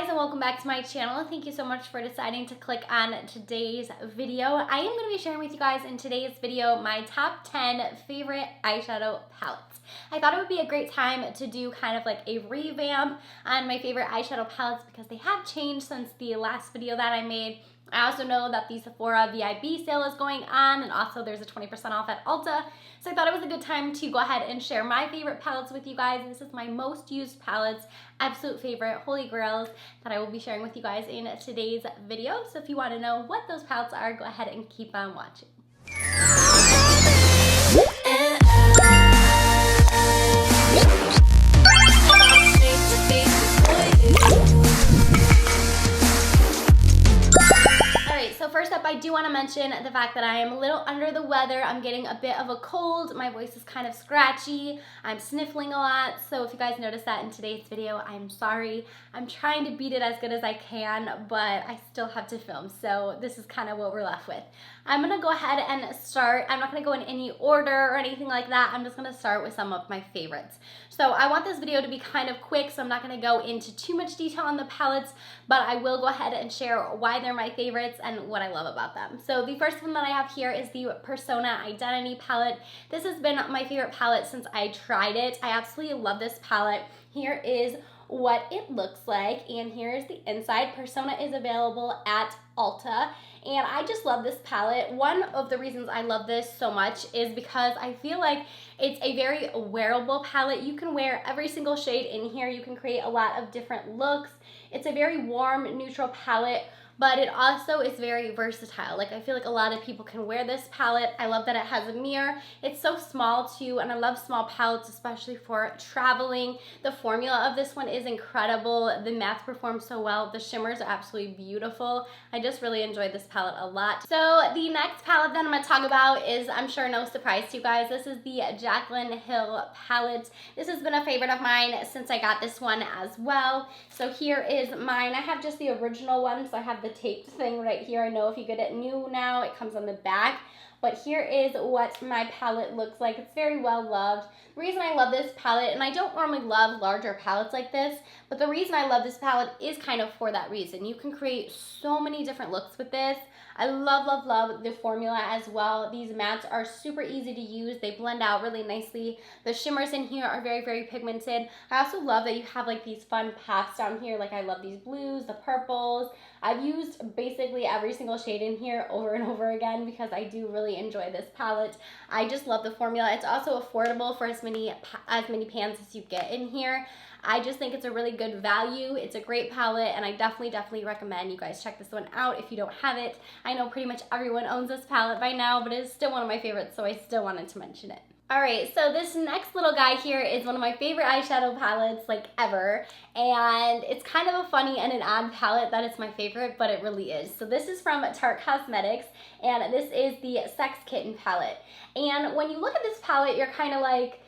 guys, and welcome back to my channel. Thank you so much for deciding to click on today's video. I am going to be sharing with you guys in today's video my top 10 favorite eyeshadow palettes. I thought it would be a great time to do kind of like a revamp on my favorite eyeshadow palettes because they have changed since the last video that I made. I also know that the Sephora VIB sale is going on, and also there's a 20% off at Ulta. So I thought it was a good time to go ahead and share my favorite palettes with you guys. This is my most used palettes, absolute favorite, holy grails that I will be sharing with you guys in today's video. So if you want to know what those palettes are, go ahead and keep on watching. So first up, I do want to mention the fact that I am a little under the weather. I'm getting a bit of a cold. My voice is kind of scratchy. I'm sniffling a lot. So if you guys notice that in today's video, I'm sorry. I'm trying to beat it as good as I can, but I still have to film. So this is kind of what we're left with. I'm going to go ahead and start. I'm not going to go in any order or anything like that. I'm just going to start with some of my favorites. So I want this video to be kind of quick, so I'm not going to go into too much detail on the palettes, but I will go ahead and share why they're my favorites and what I love about them. So the first one that I have here is the Persona Identity palette. This has been my favorite palette since I tried it. I absolutely love this palette. Here is what it looks like, and here is the inside. Persona is available at Ulta, and I just love this palette. One of the reasons I love this so much is because I feel like it's a very wearable palette. You can wear every single shade in here. You can create a lot of different looks. It's a very warm, neutral palette, but it also is very versatile. Like, I feel like a lot of people can wear this palette. I love that it has a mirror. It's so small too, and I love small palettes, especially for traveling. The formula of this one is incredible. The mattes perform so well. The shimmers are absolutely beautiful. I just really enjoyed this palette a lot. So the next palette that I'm gonna talk about is, I'm sure no surprise to you guys, this is the Jaclyn Hill palette. This has been a favorite of mine since I got this one as well. So here is mine. I have just the original one, so I have the taped thing right here. I know if you get it new now, it comes on the back. But here is what my palette looks like. It's very well loved. The reason I love this palette, and I don't normally love larger palettes like this, but the reason I love this palette is kind of for that reason. You can create so many different looks with this. I love, love, love the formula as well. These mattes are super easy to use. They blend out really nicely. The shimmers in here are very, very pigmented. I also love that you have like these fun pops down here. Like, I love these blues, the purples. I've used basically every single shade in here over and over again because I do really enjoy this palette. I just love the formula. It's also affordable for as many pans as you get in here. I just think it's a really good value. It's a great palette, and I definitely recommend you guys check this one out if you don't have it. I know pretty much everyone owns this palette by now, but it's still one of my favorites, so I still wanted to mention it. Alright, so this next little guy here is one of my favorite eyeshadow palettes, like, ever. And it's kind of a funny and an odd palette that it's my favorite, but it really is. So this is from Tarte Cosmetics, and this is the Sex Kitten palette. And when you look at this palette, you're kind of like,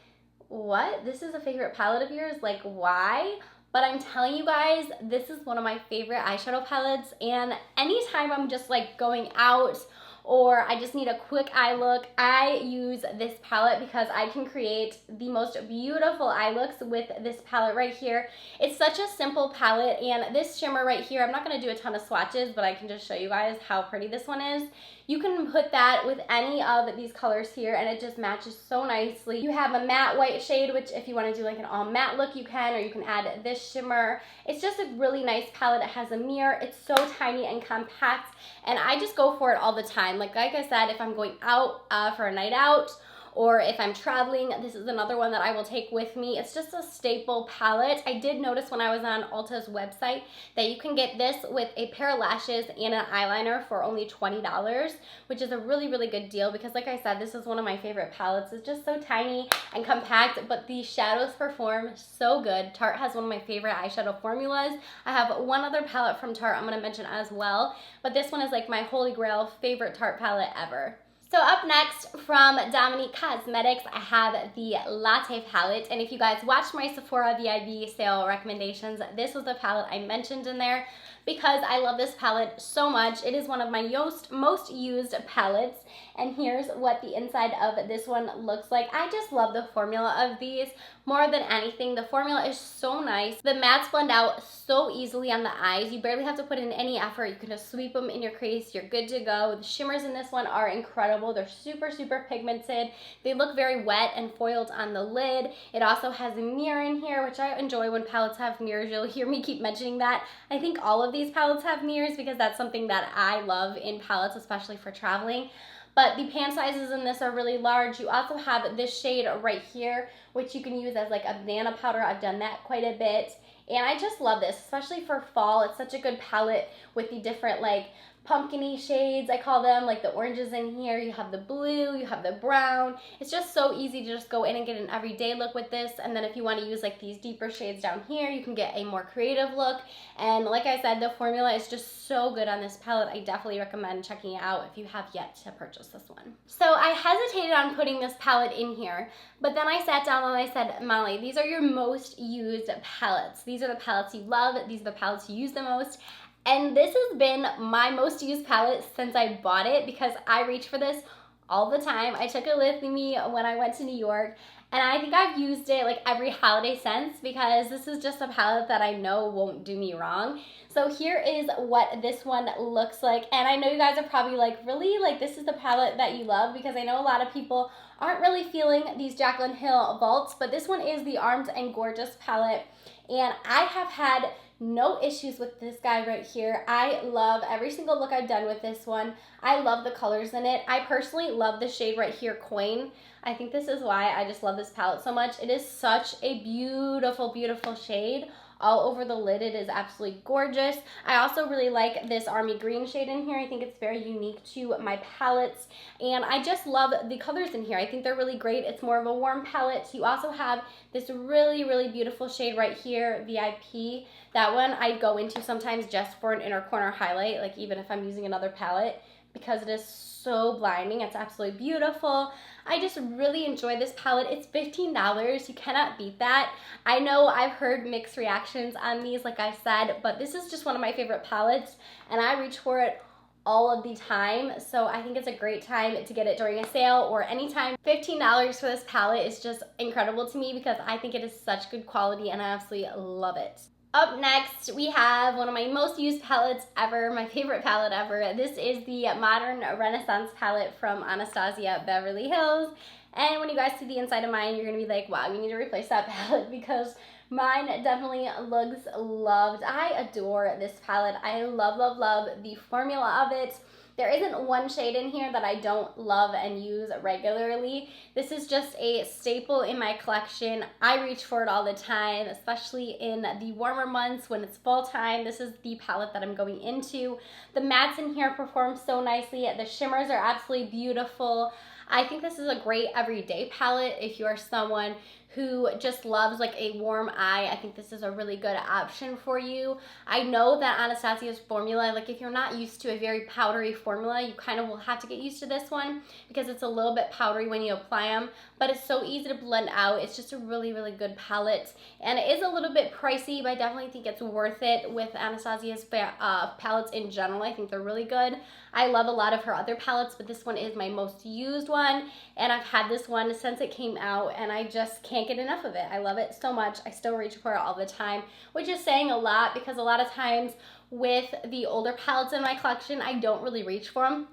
what? This is a favorite palette of yours? Like, why? But I'm telling you guys, this is one of my favorite eyeshadow palettes, and anytime I'm just like going out or I just need a quick eye look, I use this palette because I can create the most beautiful eye looks with this palette right here. It's such a simple palette, and this shimmer right here, I'm not going to do a ton of swatches, but I can just show you guys how pretty this one is. You can put that with any of these colors here, and it just matches so nicely. You have a matte white shade, which if you want to do like an all matte look, you can, or you can add this shimmer. It's just a really nice palette. It has a mirror. It's so tiny and compact, and I just go for it all the time. Like I said, if I'm going out for a night out, or if I'm traveling, this is another one that I will take with me. It's just a staple palette. I did notice when I was on Ulta's website that you can get this with a pair of lashes and an eyeliner for only $20, which is a really, really good deal because, like I said, this is one of my favorite palettes. It's just so tiny and compact, but the shadows perform so good. Tarte has one of my favorite eyeshadow formulas. I have one other palette from Tarte I'm going to mention as well, but this one is like my holy grail favorite Tarte palette ever. So up next from Dominique Cosmetics, I have the Latte palette. And if you guys watched my Sephora VIB sale recommendations, this was the palette I mentioned in there because I love this palette so much. It is one of my most used palettes. And here's what the inside of this one looks like. I just love the formula of these more than anything. The formula is so nice. The mattes blend out so easily on the eyes. You barely have to put in any effort. You can just sweep them in your crease. You're good to go. The shimmers in this one are incredible. They're super, super pigmented. They look very wet and foiled on the lid. It also has a mirror in here, which I enjoy when palettes have mirrors. You'll hear me keep mentioning that. I think all of these palettes have mirrors because that's something that I love in palettes, especially for traveling. But the pan sizes in this are really large. You also have this shade right here, which you can use as like a banana powder. I've done that quite a bit. And I just love this, especially for fall. It's such a good palette with the different like pumpkin-y shades, I call them, like the oranges in here. You have the blue, you have the brown. It's just so easy to just go in and get an everyday look with this. And then if you want to use like these deeper shades down here, you can get a more creative look. And like I said, the formula is just so good on this palette. I definitely recommend checking it out if you have yet to purchase this one. So I hesitated on putting this palette in here, but then I sat down and I said, Molly, these are your most used palettes. These are the palettes you love. These are the palettes you use the most. And this has been my most used palette since I bought it because I reach for this all the time. I took it with me when I went to New York, and I think I've used it like every holiday since because this is just a palette that I know won't do me wrong. So here is what this one looks like. And I know you guys are probably like, really? Like this is the palette that you love? Because I know a lot of people aren't really feeling these Jaclyn Hill vaults, but this one is the Armed and Gorgeous palette. And I have had no issues with this guy right here. I love every single look I've done with this one. I love the colors in it. I personally love the shade right here, Coin. I think this is why I just love this palette so much. It is such a beautiful, beautiful shade. All over the lid, it is absolutely gorgeous. I also really like this army green shade in here. I think it's very unique to my palettes. And I just love the colors in here. I think they're really great. It's more of a warm palette. You also have this really, really beautiful shade right here, VIP. That one I go into sometimes just for an inner corner highlight, like even if I'm using another palette, because it is so blinding. It's absolutely beautiful. I just really enjoy this palette. It's $15. You cannot beat that. I know I've heard mixed reactions on these, like I said, but this is just one of my favorite palettes, and I reach for it all of the time. So I think it's a great time to get it during a sale or anytime. $15 for this palette is just incredible to me because I think it is such good quality and I absolutely love it. Up next, we have one of my most used palettes ever, my favorite palette ever. This is the Modern Renaissance palette from Anastasia Beverly Hills. And when you guys see the inside of mine, you're going to be like, wow, you need to replace that palette because mine definitely looks loved. I adore this palette. I love, love, love the formula of it. There isn't one shade in here that I don't love and use regularly. This is just a staple in my collection. I reach for it all the time, especially in the warmer months when it's fall time. This is the palette that I'm going into. The mattes in here perform so nicely. The shimmers are absolutely beautiful. I think this is a great everyday palette if you're someone who just loves like a warm eye. I think this is a really good option for you. I know that Anastasia's formula, like if you're not used to a very powdery formula, you kind of will have to get used to this one because it's a little bit powdery when you apply them, but it's so easy to blend out. It's just a really, really good palette, and it is a little bit pricey, but I definitely think it's worth it with Anastasia's palettes in general. I think they're really good. I love a lot of her other palettes, but this one is my most used one, and I've had this one since it came out, and I just can't get enough of it. I love it so much. I still reach for it all the time, which is saying a lot because a lot of times with the older palettes in my collection, I don't really reach for them.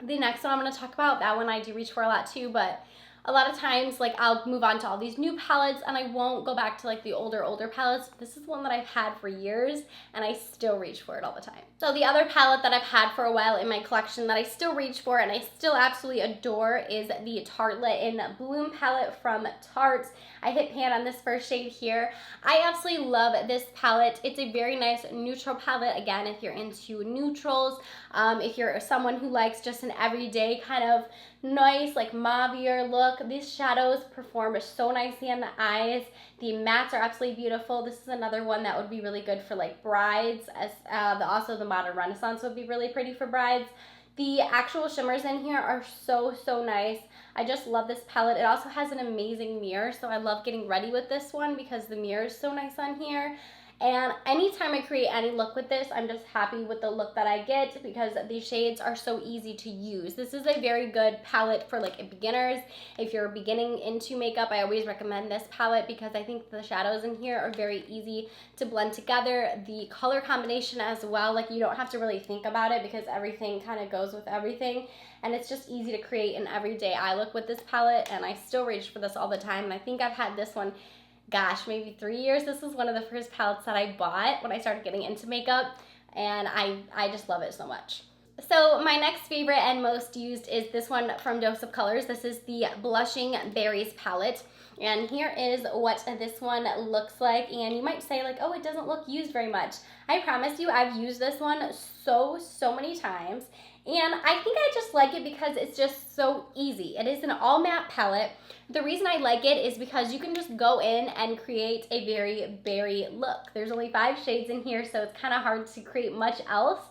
The next one I'm going to talk about, that one I do reach for a lot too, but a lot of times, like, I'll move on to all these new palettes and I won't go back to like the older palettes. This is one that I've had for years and I still reach for it all the time. So the other palette that I've had for a while in my collection that I still reach for and I still absolutely adore is the Tartelette in Bloom palette from Tarte. I hit pan on this first shade here. I absolutely love this palette. It's a very nice neutral palette. Again, if you're into neutrals, if you're someone who likes just an everyday kind of nice, like mauvier look, these shadows perform so nicely on the eyes. The mattes are absolutely beautiful. This is another one that would be really good for like brides, as also the Modern Renaissance would be really pretty for brides. The actual shimmers in here are so, so nice. I just love this palette. It also has an amazing mirror, so I love getting ready with this one because the mirror is so nice on here. And anytime I create any look with this, I'm just happy with the look that I get because these shades are so easy to use. This is a very good palette for like beginners. If you're beginning into makeup, I always recommend this palette because I think the shadows in here are very easy to blend together. The color combination as well, like you don't have to really think about it because everything kind of goes with everything. And it's just easy to create an everyday eye look with this palette, and I still reach for this all the time. And I think I've had this one, gosh, maybe 3 years. This is one of the first palettes that I bought when I started getting into makeup, and I just love it so much. So my next favorite and most used is this one from Dose of Colors. This is the Blushing Berries palette. And here is what this one looks like. And you might say like, oh, it doesn't look used very much. I promise you, I've used this one so many times. And I think I just like it because it's just so easy. It is an all matte palette. The reason I like it is because you can just go in and create a very berry look. There's only 5 shades in here, so it's kind of hard to create much else.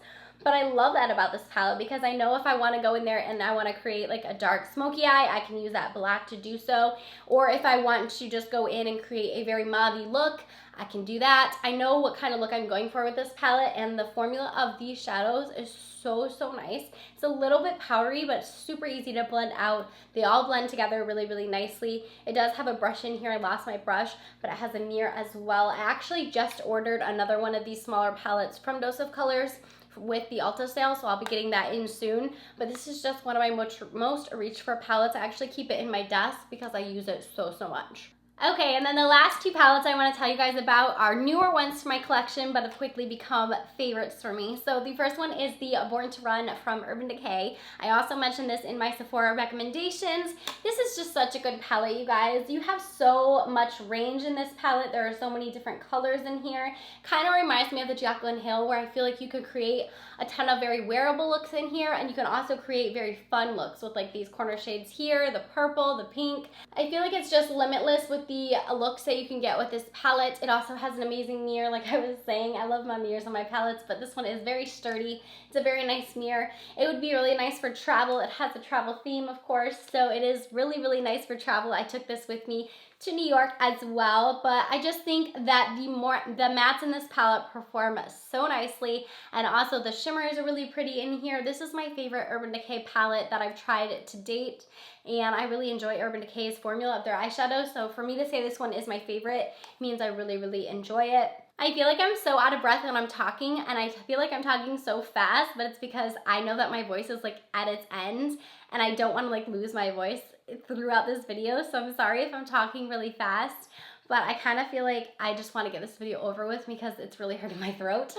But I love that about this palette because I know if I want to go in there and I want to create like a dark smoky eye, I can use that black to do so. Or if I want to just go in and create a very mauve-y look, I can do that. I know what kind of look I'm going for with this palette, and the formula of these shadows is so nice. It's a little bit powdery, but super easy to blend out. They all blend together really nicely. It does have a brush in here. I lost my brush, but it has a mirror as well. I actually just ordered another one of these smaller palettes from Dose of Colors with the Ulta sale, so I'll be getting that in soon. But this is just one of my most reached for palettes. I actually keep it in my desk because I use it so much. Okay, and then the last 2 palettes I want to tell you guys about are newer ones to my collection, but have quickly become favorites for me. So the first one is the Born to Run from Urban Decay. I also mentioned this in my Sephora recommendations. This is just such a good palette, you guys. You have so much range in this palette. There are so many different colors in here. Kind of reminds me of the Jaclyn Hill, where I feel like you could create a ton of very wearable looks in here, and you can also create very fun looks with like these corner shades here, the purple, the pink. I feel like it's just limitless with the looks that you can get with this palette. It also has an amazing mirror, like I was saying. I love my mirrors on my palettes, but this one is very sturdy. It's a very nice mirror. It would be really nice for travel. It has a travel theme, of course, so it is really nice for travel. I took this with me to New York as well, but I just think that the mattes in this palette perform so nicely, and also the shimmers are really pretty in here. This is my favorite Urban Decay palette that I've tried to date, and I really enjoy Urban Decay's formula of their eyeshadow, so for me to say this one is my favorite means I really enjoy it. I feel like I'm so out of breath when I'm talking, and I feel like I'm talking so fast, but it's because I know that my voice is like at its end, and I don't want to like lose my voice throughout this video, so I'm sorry if I'm talking really fast, but I kind of feel like I just want to get this video over with because it's really hurting my throat.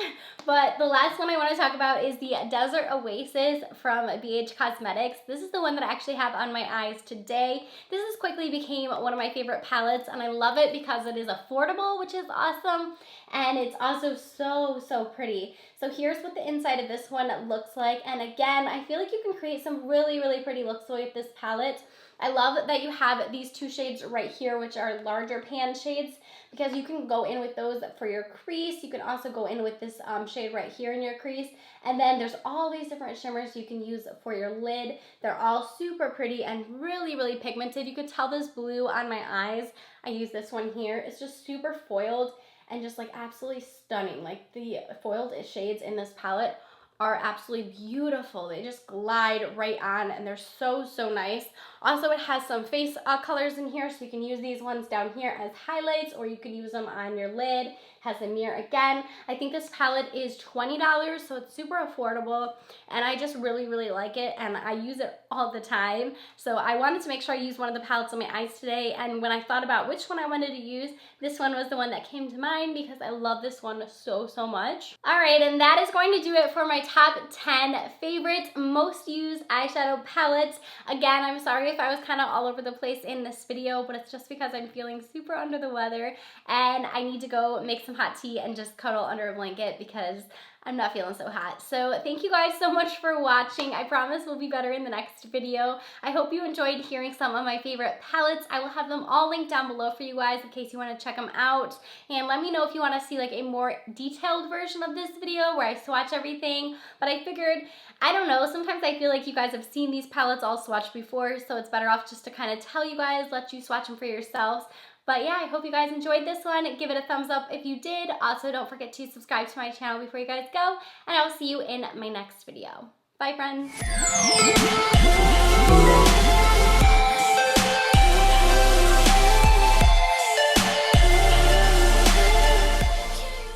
But the last one I want to talk about is the Desert Oasis from BH Cosmetics. This is the one that I actually have on my eyes today. This has quickly became one of my favorite palettes, and I love it because it is affordable, which is awesome, and it's also so pretty. So here's what the inside of this one looks like, and again, I feel like you can create some really pretty looks with this palette. I love that you have these 2 shades right here, which are larger pan shades, because you can go in with those for your crease. You can also go in with this shade right here in your crease. And then there's all these different shimmers you can use for your lid. They're all super pretty and really pigmented. You could tell this blue on my eyes. I use this one here. It's just super foiled and just like absolutely stunning. Like the foiled shades in this palette are absolutely beautiful. They just glide right on, and they're so nice. Also, it has some face colors in here, so you can use these ones down here as highlights, or you can use them on your lid. Has a mirror again. I think this palette is $20, so it's super affordable, and I just really like it, and I use it all the time. So I wanted to make sure I used one of the palettes on my eyes today, and when I thought about which one I wanted to use, this one was the one that came to mind because I love this one so much. Alright, and that is going to do it for my top 10 favorite, most used eyeshadow palettes. Again, I'm sorry if I was kind of all over the place in this video, but it's just because I'm feeling super under the weather, and I need to go make some hot tea and just cuddle under a blanket because I'm not feeling so hot. So thank you guys so much for watching. I promise we'll be better in the next video. I hope you enjoyed hearing some of my favorite palettes. I will have them all linked down below for you guys in case you want to check them out. And let me know if you want to see like a more detailed version of this video where I swatch everything. But I figured, I don't know, sometimes I feel like you guys have seen these palettes all swatched before, so it's better off just to kind of tell you guys, let you swatch them for yourselves. But yeah, I hope you guys enjoyed this one. Give it a thumbs up if you did. Also, don't forget to subscribe to my channel before you guys go, and I'll see you in my next video. Bye, friends.